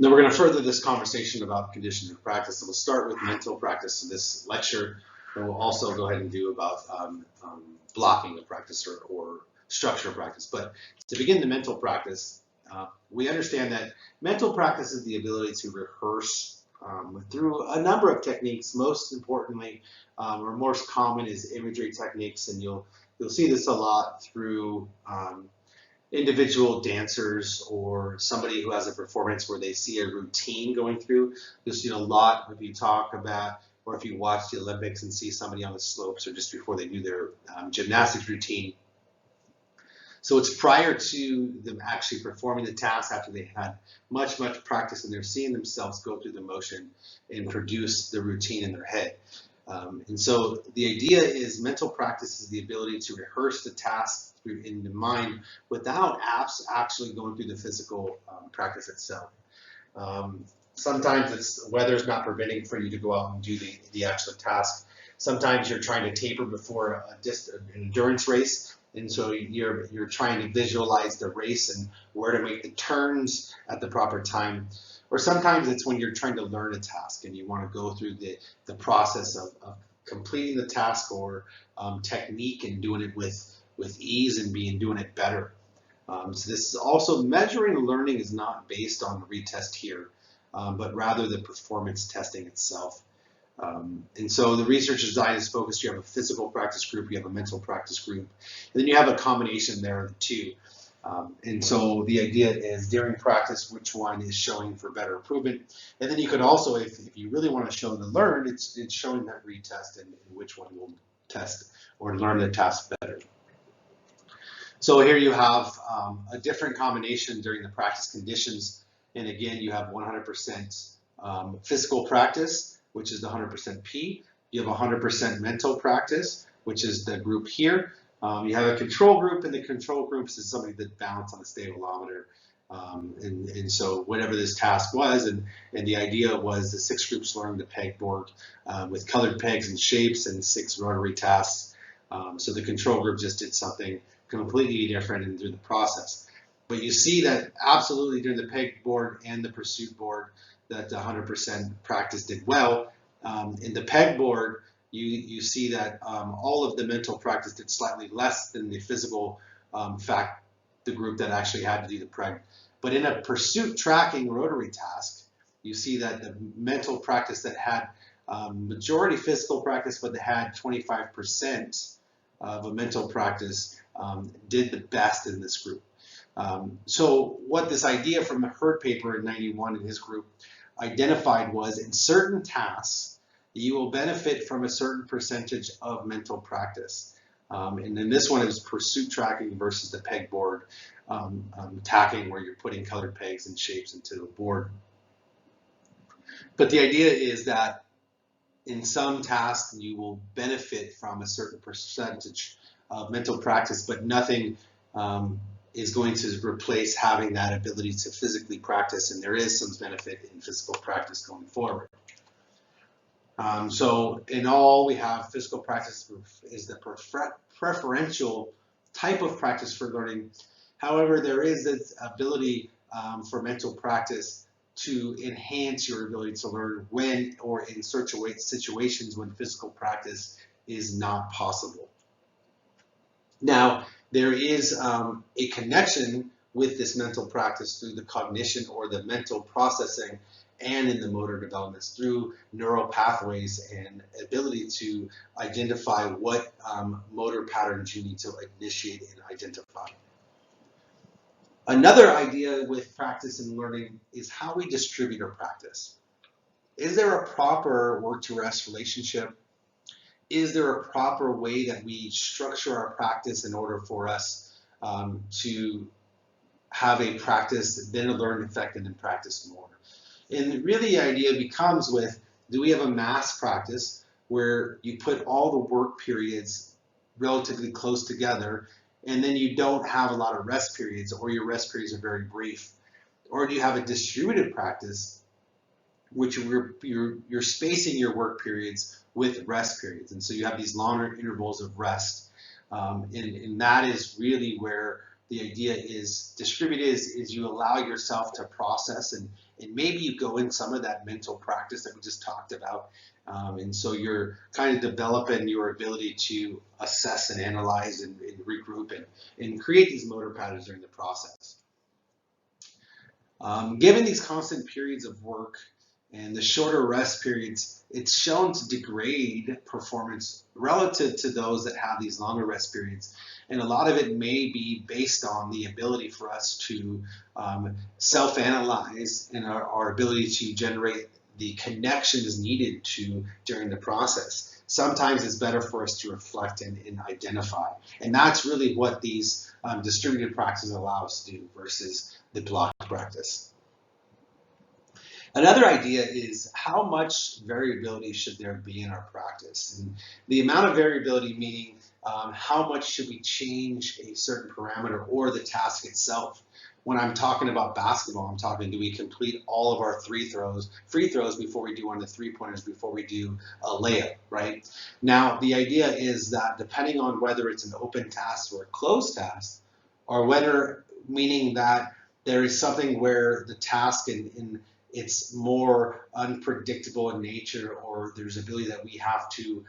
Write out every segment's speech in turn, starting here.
Now we're going to further this conversation about conditions of practice. So we'll start with mental practice in this lecture, and we'll also go ahead and do about blocking of practice or structure of practice. But to begin the mental practice, we understand that mental practice is the ability to rehearse through a number of techniques. Most importantly, or most common is imagery techniques, and you'll see this a lot through individual dancers or somebody who has a performance where they see a routine going through. You'll see a lot if you talk about, or if you watch the Olympics and see somebody on the slopes or just before they do their gymnastics routine. So it's prior to them actually performing the task, after they had much practice, and they're seeing themselves go through the motion and produce the routine in their head. And so the idea is mental practice is the ability to rehearse the task in the mind without actually going through the physical practice itself. Sometimes it's weather's not preventing for you to go out and do the actual task. Sometimes you're trying to taper before an endurance race, and so you're trying to visualize the race and where to make the turns at the proper time. Or sometimes it's when you're trying to learn a task and you want to go through the process of completing the task or technique and doing it with ease and doing it better. So this is also measuring learning is not based on the retest here, but rather the performance testing itself. And so the research design is focused. You have a physical practice group, you have a mental practice group, and then you have a combination there of the two. And so the idea is during practice, which one is showing for better improvement. And then you could also, if you really want to show the learn, it's showing that retest and which one will test or learn the task better. So here you have a different combination during the practice conditions. And again, you have 100% physical practice, which is the 100% P. You have 100% mental practice, which is the group here. You have a control group, and the control groups is somebody that balanced on the stabilizer. And so whatever this task was, and the idea was the 6 groups learned the pegboard with colored pegs and shapes and 6 rotary tasks. So the control group just did something completely different and through the process. But you see that absolutely during the pegboard and the pursuit board that 100% practice did well. In the pegboard, you see that all of the mental practice did slightly less than the physical the group that actually had to do the preg. But in a pursuit tracking rotary task, you see that the mental practice that had majority physical practice, but that had 25% of a mental practice did the best in this group. So what this idea from the Hurd paper in '91 in his group identified was in certain tasks, you will benefit from a certain percentage of mental practice. And in this one, it was pursuit tracking versus the pegboard tacking, where you're putting colored pegs and shapes into the board. But the idea is that in some tasks, you will benefit from a certain percentage of mental practice, but nothing is going to replace having that ability to physically practice, and there is some benefit in physical practice going forward. So in all, we have physical practice is the preferential type of practice for learning. However, there is this ability for mental practice to enhance your ability to learn when or in situations when physical practice is not possible. Now, there is a connection with this mental practice through the cognition or the mental processing and in the motor developments through neural pathways and ability to identify what motor patterns you need to initiate and identify. Another idea with practice and learning is how we distribute our practice. Is there a proper work-to-rest relationship? Is there a proper way that we structure our practice in order for us to have a practice, then a learn effect, and then practice more? And really the idea becomes with, do we have a mass practice where you put all the work periods relatively close together, and then you don't have a lot of rest periods, or your rest periods are very brief? Or do you have a distributed practice, which you're spacing your work periods with rest periods, and so you have these longer intervals of rest, and that is really where the idea is distributed is you allow yourself to process and maybe you go in some of that mental practice that we just talked about. And so you're kind of developing your ability to assess and analyze and regroup and create these motor patterns during the process. Given these constant periods of work and the shorter rest periods, it's shown to degrade performance relative to those that have these longer rest periods. And a lot of it may be based on the ability for us to self-analyze and our ability to generate the connections needed during the process. Sometimes it's better for us to reflect and identify. And that's really what these distributed practices allow us to do versus the block practice. Another idea is how much variability should there be in our practice? And the amount of variability meaning how much should we change a certain parameter or the task itself? When I'm talking about basketball, I'm talking, do we complete all of our free throws before we do one of the three-pointers, before we do a layup, right? Now, the idea is that depending on whether it's an open task or a closed task, or whether, meaning that there is something where the task in it's more unpredictable in nature, or there's ability that we have to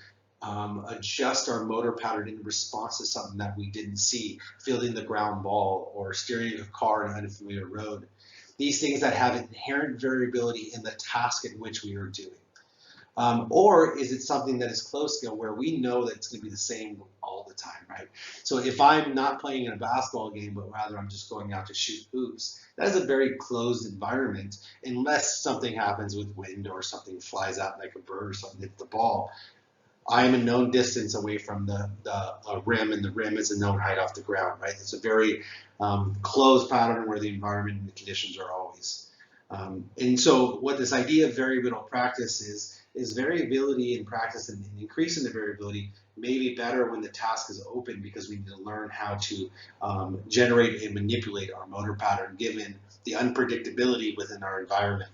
adjust our motor pattern in response to something that we didn't see, fielding the ground ball or steering a car on an unfamiliar road. These things that have inherent variability in the task in which we are doing. Or is it something that is closed skill where we know that it's going to be the same all the time, right? So if I'm not playing in a basketball game, but rather I'm just going out to shoot hoops, that is a very closed environment unless something happens with wind or something flies out like a bird or something hits the ball. I am a known distance away from the rim, and the rim is a known height off the ground, right? It's a very closed pattern where the environment and the conditions are always. And so what this idea of variable practice is variability in practice and increasing the variability may be better when the task is open, because we need to learn how to generate and manipulate our motor pattern given the unpredictability within our environment.